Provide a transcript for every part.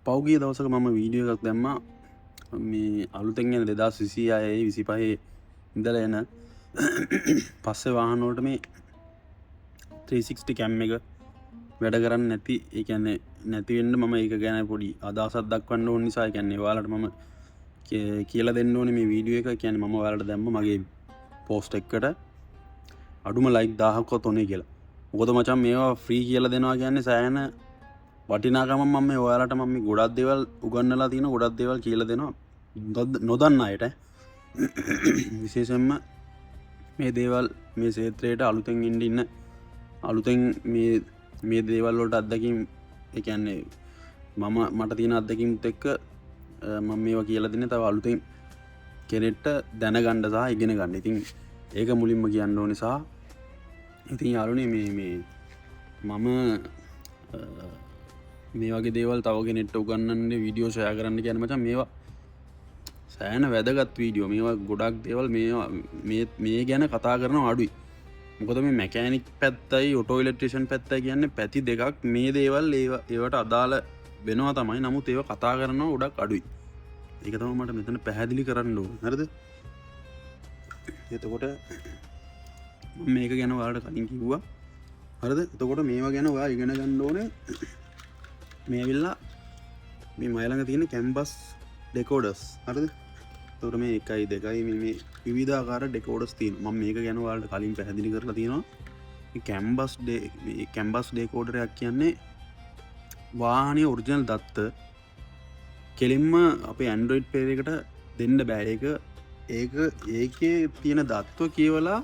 පෞගිය දවසක මම වීඩියෝ එකක් දැම්මා මේ අලුතෙන් එන 2026 25 ඉඳලා එන පස්සේ වාහන වලට මේ 360 කැම් එක වැඩ කරන්නේ නැති, ඒ කියන්නේ නැති වෙන්න මම ඒක ගැන පොඩි අදහසක් දක්වන්න ඕන නිසා, ඒ කියන්නේ ඔයාලට මම කියලා දෙන්න ඕනේ මේ වීඩියෝ එක. කියන්නේ මම ඔයාලට දැම්ම මගේ පෝස්ට් එකකට අඩුම ලයික් 1000ක්වත් ඕනේ කියලා. මොකද මචං මේවා ෆ්‍රී කියලා දෙනවා කියන්නේ සෑහෙන වටිනාකම. මම මේ ඔයාලට මම මේ ගොඩක් දේවල් උගන්වලා තියෙනවා, ගොඩක් දේවල් කියලා දෙනවා නොදන්න අයට. විශේෂයෙන්ම මේ දේවල් මේ ක්ෂේත්‍රයට අලුතෙන් ඉන්න අලුතෙන් මේ දේවල් වලට අත්දැකීම්, ඒ කියන්නේ මට තියෙන අත්දැකීම්ත් එක්ක මම මේවා කියලා දෙන්නේ තව අලුතෙන් කෙනෙක්ට දැනගන්න සහ ඉගෙන ගන්න. ඉතින් ඒක මුලින්ම කියන්න ඕනේ. සහ ඉතින් යාළුවනේ මේ මම මේ වගේ දේවල් තව කෙනෙක්ට උගන්වන්න වීඩියෝ ෂෙයා කරන්න කියන්නේ මචං මේවා සෑහෙන වැදගත් වීඩියෝ. මේවා ගොඩක් දේවල් මේ ගැන කතා කරනවා අඩුයි. මොකද මේ මැකෑනික් පැත්තයි ඔටෝ ඉලෙක්ට්‍රිෂියන් පැත්තයි කියන්නේ පැති දෙකක්. මේ දේවල් ඒවට අදාළ වෙනවා තමයි. නමුත් ඒවා කතා කරනවා ගොඩක් අඩුයි. ඒක තමයි මට මෙතන පැහැදිලි කරන්න ඕන. හරිද? එතකොට මම මේක ගැන ඔයාලට කලින් කිව්වා. හරිද? එතකොට මේවා ගැන ඔයා ඉගෙන ගන්න ඕනේ. මේ ඇවිල්ලා මේ මයි ළඟ තියෙන කැම්බස් ඩෙකෝඩර්ස්. හරිද? එතකොට මේ 1යි 2යි මේ විවිධාකාර ඩෙකෝඩර්ස් තියෙනවා. මම මේක ගැන ඔයාලට කලින් පැහැදිලි කරලා තියෙනවා. මේ කැම්බස් ඩෙකෝඩර් එකක් කියන්නේ වාහනේ ඔරිජිනල් දත්ත කෙලින්ම අපේ Android Play එකට දෙන්න බෑ. ඒකේ තියෙන දත්ව කියවලා,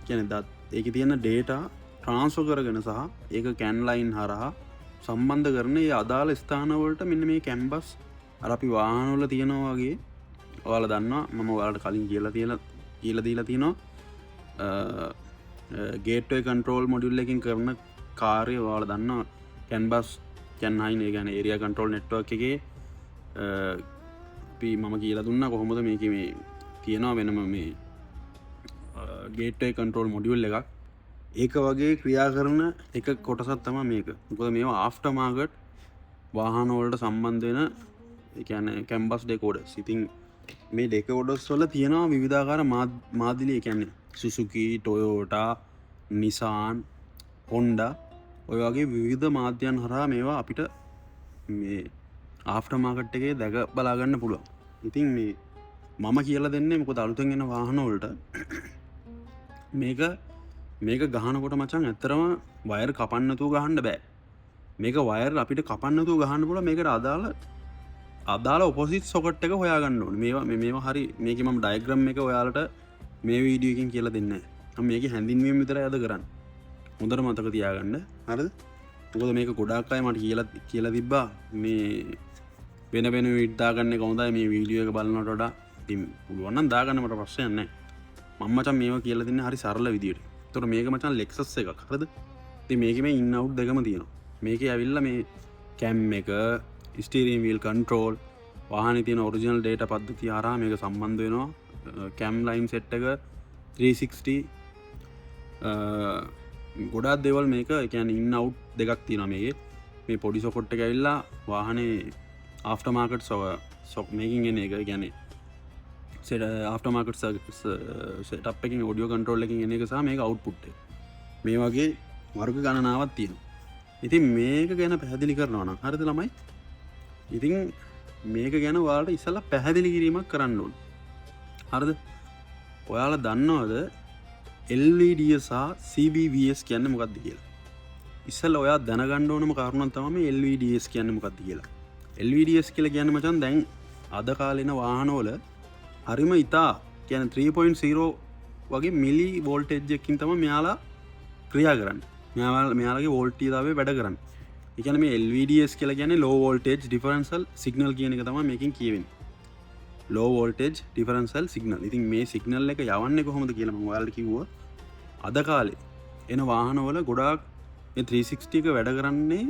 කියන්නේ ඒකේ තියෙන data transfer කරගෙන සහ ඒක CAN line හරහා සම්බන්ධ කරන ඒ අදාළ ස්ථාන වලට මෙන්න මේ කැම්බස් අර අපි වාහන වල තියනවා වගේ. ඔයාලා දන්නවා මම ඔයාලට කලින් කියලා දීලා තියෙනවා ගේට්වේ කන්ට්‍රෝල් මොඩියුල් එකකින් කරන කාර්යය ඔයාලා දන්නවා. CAN 9 ඒ කියන්නේ ඒරියා කන්ට්‍රෝල් නෙට්වර්ක් එකේ අපි මම කියලා දුන්නා කොහොමද මේකේ මේ තියෙනවා වෙනම මේ ගේට්වේ කන්ට්‍රෝල් මොඩියුල් එකක්. ඒක වගේ ක්‍රියා කරන එක කොටසක් තමයි මේක. මොකද මේවා ආෆ්ටර් මාකට් වාහන වලට සම්බන්ධ වෙන, ඒ කියන්නේ කැම්බස් ඩෙකෝඩර්ස්. ඉතින් මේ ඩෙකෝඩර්ස් වල තියෙනවා විවිධාකාර මාදිලි, ඒ කියන්නේ Suzuki, Toyota, Nissan, Honda ඔය වගේ විවිධ මාධ්‍යයන් හරහා මේවා අපිට මේ ආෆ්ටර් මාකට් එකේ දැක බලා ගන්න පුළුවන්. ඉතින් මේ මම කියලා දෙන්නේ මොකද අලුතෙන් එන වාහන වලට මේක ගහනකොට මචං ඇත්තරම වයර් කපන්න නැතුව ගහන්න බෑ. මේක වයර් අපිට කපන්න නැතුව ගහන්න පුළුවන්. මේකට අදාළ ඔපොසිට් සොකට් එක හොයාගන්න ඕනේ. මේවා හරි. මේකේ මම ඩයග්‍රෑම් එක ඔයාලට මේ වීඩියෝ එකකින් කියලා දෙන්නේ නැහැ. මම මේකේ හැඳින්වීම විතරයි අද කරන්නේ. හොඳට මතක තියාගන්න. හරිද? මොකද මේක ගොඩාක් අය මට කියලා තිබ්බා මේ වෙන වීඩියෝ දාගන්න එක හොඳයි මේ වීඩියෝ එක බලනකොට වඩා. ඉතින් පුළුවන් නම් දාගන්න, මට ප්‍රශ්නයක් නැහැ. මම මචං මේවා කියලා දෙන්නේ හරි සරල විදියට. ඒතකොට මේක මචං Lexus එකක්. හරිද? ඉතින් මේකේ මේ ඉන් අවුට් දෙකම තියෙනවා. මේකේ ඇවිල්ලා මේ කැම් එක, ස්ටීරින් වීල් කන්ට්‍රෝල්, වාහනේ තියෙන ඔරිජිනල් ඩේටා පද්ධතිය හරහා මේක සම්බන්ධ වෙනවා. කැම් ලයින් සෙට් එක 360 ගොඩාක් දේවල් මේක, ඒ කියන්නේ ඉන් අවුට් දෙකක් තියෙනවා මේකේ. මේ පොඩි සොකට් එක ඇවිල්ලා වාහනේ ආෆ්ටර් මාකට් මේකින් එන එක, ඒ කියන්නේ ආෆ්ටර් මාකට් සෙටප් එකකින් ඔඩියෝ කන්ට්‍රෝල් එකකින් එන එක සහ මේක අවුට්පුට් එක. මේ වගේ වර්ග ගණනාවක් තියෙනවා. ඉතින් මේක ගැන පැහැදිලි කරනවා නම් හරිද ළමයි? ඉතින් මේක ගැන ඔයාලට ඉස්සෙල්ලා පැහැදිලි කිරීමක් කරන්න ඕනේ. හරිද? ඔයාලා දන්නවද LVDS සහ CBVS කියන්නේ මොකක්ද කියලා? ඉස්සෙල්ලා ඔයා දැනගන්න ඕනම කාරණා තමයි LVDS කියන්නේ මොකක්ද කියලා. LVDS කියලා කියන්නේ මචං දැන් අද කාලේන වාහනවල හරිම ඉතා කියන්නේ 3.0 වගේ මිලි වෝල්ටේජ් එකකින් තමයි මෙයාලා ක්‍රියා කරන්නේ. මෙයාලගේ වෝල්ටේජ්තාවය වැඩ කරන්නේ. ඒ කියන්නේ මේ LVDS කියලා කියන්නේ low voltage differential signal කියන එක තමයි මේකෙන් කියවෙන්නේ. low voltage differential signal. ඉතින් මේ සිග්නල් එක යවන්නේ කොහොමද කියලා මම ඔයාලට කිව්වා. අද කාලේ එන වාහනවල ගොඩාක් මේ 360 එක වැඩ කරන්නේ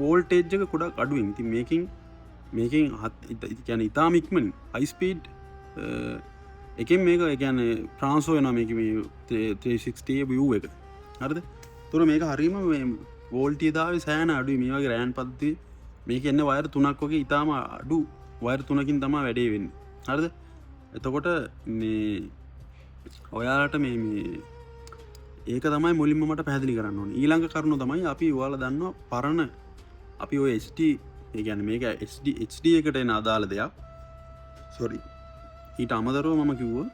වෝල්ටේජ් එක ගොඩක් අඩුවෙන්. ඉතින් මේකෙන් කියන්නේ ඉතාම ඉක්මනින් high speed එකෙන් මේක, ඒ කියන්නේ ට්‍රාන්ස්ෆර් වෙනවා මේක මේ 360 view එක. හරිද? ඒතර මේක හරීම මේ වෝල්ටේජ් දාවේ සෑහෙන අඩුයි. මේ වගේ රෑන් පද්ධතිය මේක එන්න වයර් 3ක් වගේ ඊටාම අඩු වයර් 3කින් තමයි වැඩේ වෙන්නේ. හරිද? එතකොට මේ ඔයාලට මේ ඒක තමයි මුලින්ම මට පැහැදිලි කරන්න ඕනේ. ඊළඟ කරුණ තමයි අපි ඔයාලා දන්නවා පරණ අපි ඔය HD ඒ කියන්නේ මේක HD එකට එන අදාළ දෙයක්. sorry. ඊට අමතරව මම කිව්වා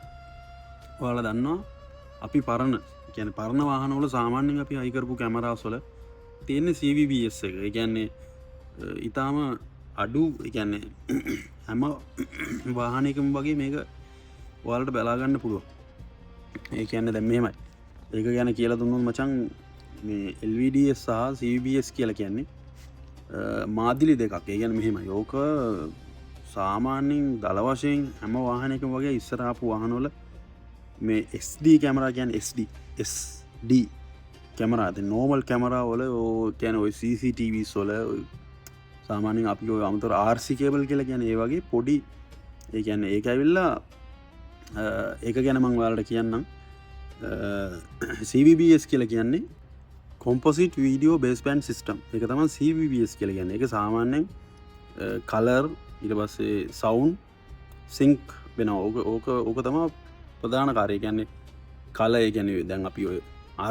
ඔයාලා දන්නවා අපි පරණ කියන්නේ පරණ වාහන වල සාමාන්‍යයෙන් අපි හයි කරපු කැමරාස් වල තියෙන CVBS එක. ඒ කියන්නේ ඊටාම අඩු ඒ කියන්නේ හැම වාහනයකම වගේ මේක ඔයාලට බලා ගන්න පුළුවන්. ඒ කියන්නේ දැන් මෙහෙමයි. ඒක ගැන කියලා දුන්නොත් මචං මේ LVDS සහ CVBS කියලා කියන්නේ මාදිලි දෙකක්. ඒ කියන්නේ මෙහෙමයි. ඕක සාමාන්‍යයෙන් දල වශයෙන් හැම වාහනයකම වගේ ඉස්සර ආපු වාහනවල මේ SD කැමරා කියන්නේ SD කැමරා දැන් නෝමල් කැමරා වල ඔය කියන්නේ ඔය CCTVs වල සාමාන්‍යයෙන් අපි ඔය අමතර RC කේබල් කියලා කියන්නේ ඒ වගේ පොඩි ඒ කියන්නේ ඒක ඇවිල්ලා ඒක ගැන මම ඔයාලට කියන්නම්. CVBS කියලා කියන්නේ Composite Video Baseband System. ඒක තමයි CVBS කියලා කියන්නේ. ඒක සාමාන්‍යයෙන් කලර් ඊට පස්සේ සවුන්ඩ් සින්ක් වෙනවා. ඕක තමයි ප්‍රධාන කාර්යය. කියන්නේ කලර් ඒ කියන්නේ දැන් අපි ඔය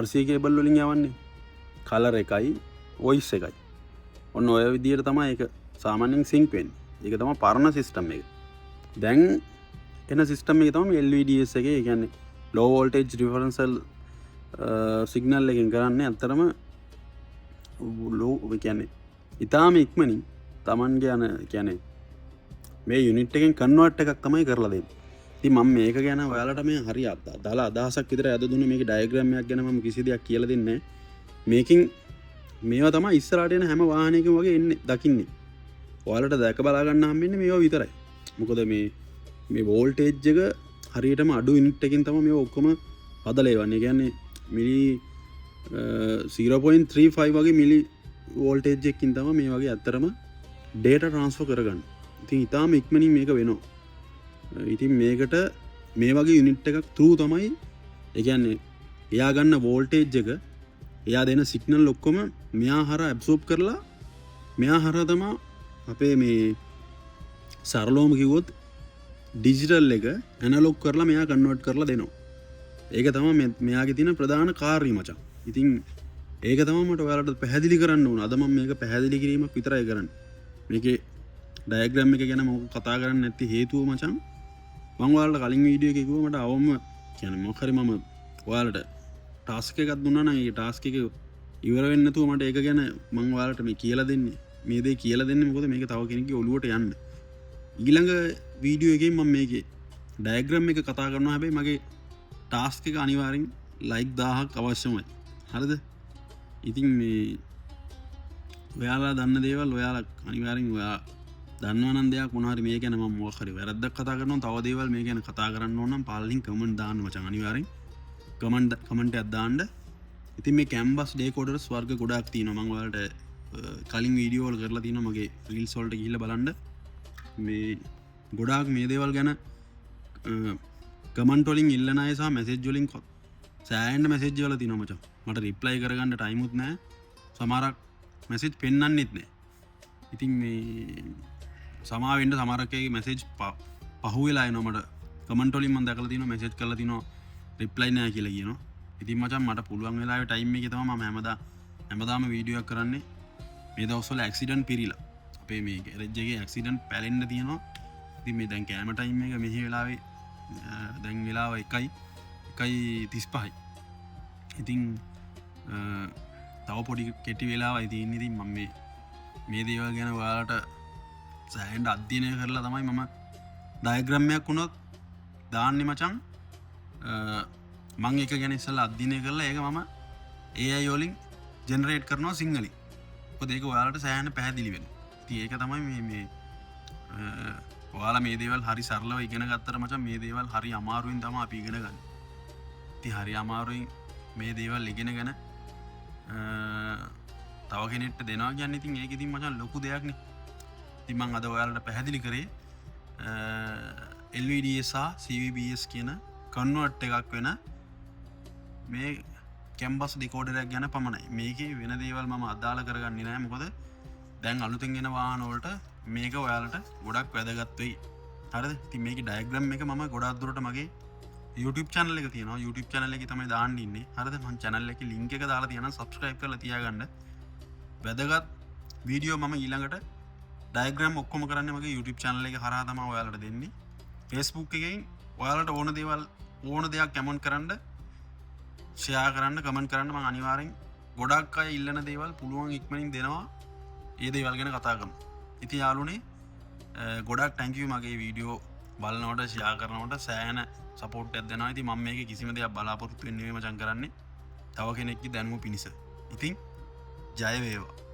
RC කේබල් වලින් යවන්නේ කලර් එකයි වොයිස් එකයි. ඔන්න ඔය විදිහට තමයි ඒක සාමාන්‍යයෙන් සින්ක් වෙන්නේ. ඒක තමයි පරණ සිස්ටම් එක. දැන් එන සිස්ටම් එක තමයි LVDS එකේ. ඒ කියන්නේ low voltage differential සිග්නල් එකෙන් කරන්නේ අත්‍තරම ලෝ කියන්නේ ඉතාම ඉක්මනින් Tamange යන කියන්නේ මේ යුනිට් එකෙන් කන්වර්ට් එකක් තමයි කරලා දෙන්නේ. ඉතින් මම මේක ගැන ඔයාලට මේ හරි අදාළ අදහසක් විතර අද දුන්නේ. මේකේ ඩයග්‍රෑම් එකක් ගැන මම කිසි දෙයක් කියලා දෙන්නේ නැහැ. මේකෙන් මේවා තමයි ඉස්සරහට එන හැම වාහනයකම වගේ එන්නේ දකින්නේ. ඔයාලට දැක බලා ගන්න හම්බෙන්නේ මේවා විතරයි. මොකද මේ වෝල්ටේජ් එක හරියටම අඩු යුනිට් එකකින් තමයි මේවා ඔක්කොම හදලා එවන්නේ. කියන්නේ මිලි 0.35 වගේ මිලි වෝල්ටේජ් එකකින් තමයි මේ වගේ අත්‍තරම ඩේටා ට්‍රාන්ස්ෆර් කරගන්නේ. ඉතින් ඊටාම ඉක්මනින් මේක වෙනවා. ඉතින් මේකට මේ වගේ යුනිට් එකක් through තමයි ඒ කියන්නේ එයා ගන්න වෝල්ටේජ් එක එයා දෙන සිග්නල් ඔක්කොම මෙයා හරහා ඇබ්සෝබ් කරලා මෙයා හරහා තමයි අපේ මේ සරලවම කිව්වොත් ඩිජිටල් එක ඇනලොග් කරලා මෙයා කන්වර්ට් කරලා දෙනවා. ඒක තමයි මෙයාගේ තියෙන ප්‍රධාන කාර්යය මචං. ඉතින් ඒක තමයි මට ඔයාලට පැහැදිලි කරන්න ඕන. අද මම මේක පැහැදිලි කිරීමක් විතරයි කරන්නේ. මේකේ ඩයග්‍රෑම් එක ගැන මම කතා කරන්න නැති හේතුව මචං මම ඔයාලට කලින් වීඩියෝ එකේ කිව්වා මට අවම කියන්නේ මොකක් හරි මම ඔයාලට ටාස්ක් එකක් දුන්නා නම් ඒ ටාස්ක් එක ඉවර වෙන්නේ නැතුව මට ඒක ගැන මම ඔයාලට මේ කියලා දෙන්නේ. මේ දේ කියලා දෙන්නේ මොකද මේක තව කෙනෙක්ගේ ඔළුවට යන්න. ඊළඟ වීඩියෝ එකේ මම මේකේ ඩයග්‍රෑම් එක කතා කරනවා. හැබැයි මගේ ටාස්ක් එක අනිවාර්යෙන් ලයික් 1000ක් අවශ්‍යමයි. හරිද? ඉතින් මේ ඔයාලා දන්න දේවල් ඔයාලා අනිවාර්යෙන් ඔයා දන්නවා නම් දෙයක් මොනවා හරි මේ ගැන මම මොකක් හරි වැරද්දක් කතා කරනවා තව දේවල් මේ ගැන කතා කරන්න ඕන නම් පල්ලින් කමෙන්ට් දාන්න මචං. අනිවාර්යෙන් කමෙන්ට් එකක් දාන්න. ඉතින් මේ කැම්බස් ඩේකෝඩර්ස් වර්ග ගොඩක් තියෙනවා. මම ඔයාලට කලින් වීඩියෝ වල කරලා තියෙනවා. මගේ රීල්ස් වලට ගිහිල්ලා බලන්න. මේ ගොඩාක් මේ දේවල් ගැන කමෙන්ට් වලින් ඉල්ලන අය සහ මැසේජ් වලින් සෑහෙන මැසේජ් වල තියෙනවා මචං. මට රිප්ලයි කරගන්න ටයිමුත් නැහැ. සමහරක් මැසේජ් පෙන්වන්නෙත් නැහැ. ඉතින් මේ සමාවෙන්න සමහරකගේ මැසේජ් පහුවෙලා එනවා. මට කමෙන්ට් වලින් මම දැකලා තියෙනවා මැසේජ් කරලා තියෙනවා රිප්ලයි නැහැ කියලා කියනවා. ඉතින් මචං මට පුළුවන් වෙලාවේ ටයිම් එකේ තමයි මම හැමදාම වීඩියෝ එකක් කරන්නේ. මේ දවස්වල ඇක්සිඩන්ට් පිරීලා අපේ මේ ගෑරේජ් එකේ ඇක්සිඩන්ට් පැලෙන්න තියෙනවා. ඉතින් මේ දැන් කෑම ටයිම් එක මෙහි වෙලාවේ දැන් වෙලාව 1:35යි. ඉතින් තව පොඩි කෙටි වෙලාවයි තියෙන්නේ. ඉතින් මම මේ දේවල් ගැන ඔයාලට සෑහෙන අධ්‍යයනය කරලා තමයි මම ඩයග්‍රෑම් එකක් වුණොත් දාන්නේ මචං. මම ඒක ගැන ඉස්සෙල්ලා අධ්‍යයනය කරලා ඒක මම AI වලින් ජෙනරේට් කරනවා සිංහලෙන්. මොකද ඒක ඔයාලට සෑහෙන පැහැදිලි වෙනවා. ඉතින් ඒක තමයි මේ ඔයාලා මේ දේවල් හරි සරලව ඉගෙන ගත්තට මචං මේ දේවල් හරි අමාරුවෙන් තමයි අපි ඉගෙන ගන්න. ඉතින් හරි අමාරුවෙන් මේ දේවල් ඉගෙනගෙන තව කෙනෙක්ට දෙනවා කියන්නේ ඉතින් ඒක ඉතින් මචං ලොකු දෙයක් නේ. ඉතින් මම අද ඔයාලට පැහැදිලි කරේ LVDS සහ CVBS කියන කන්වර්ට් එකක් වෙන මේ කැම්බස් ඩිකෝඩර් එකක් ගැන පමණයි. මේකේ වෙන දේවල් මම අදාළ කරගන්නේ නැහැ. මොකද දැන් අලුතෙන්ගෙන වාහනවලට මේක ඔයාලට ගොඩක් වැදගත්වයි හරද ති මේක ඩයග්‍රම් එක ම ගොඩක්දුරට මගේ YouTube චනල එක තියන YouTube චනල එක තමයි දාන්නන්නේ හරද මන් චනල්ල එක ලිංක එක දාලා තියන සබස්ක්‍රයිබ් කල තියාගන්න වැදගත් වීඩියෝ මම ඊළඟට ඩයග්‍රම් ඔක්කොම කරන්න මගේ YouTube චනල එක හරහතම ඔයාලට දෙන්නේ ෆෙස්බුක් එකෙන් ඔයාලට ඕන දේවල් ඕන දෙයක් කැමොන්් කරන්න ෂයා කරන්න කමෙන්ට් කරන්න ම අනිවාරෙන් ගොඩක් අය ඉල්ලන දේවල් පුළුවන් ඉක්මනින් දෙනවා ඒ දේවල් ගැන කතා කරමු ඉති යාලුනේ ගොඩක් ටැංකිව මගේ වීඩියෝ බලනවට ෂයා කරනවට සෑන සපෝට් ඇදෙන ති ම මේ කිසිම දෙයක් බලාපොරත්තු වෙන්නීම චන් කරන්නේ තව කෙනෙක්කි දැනුම පිණිස ඉතින් ජයවේවා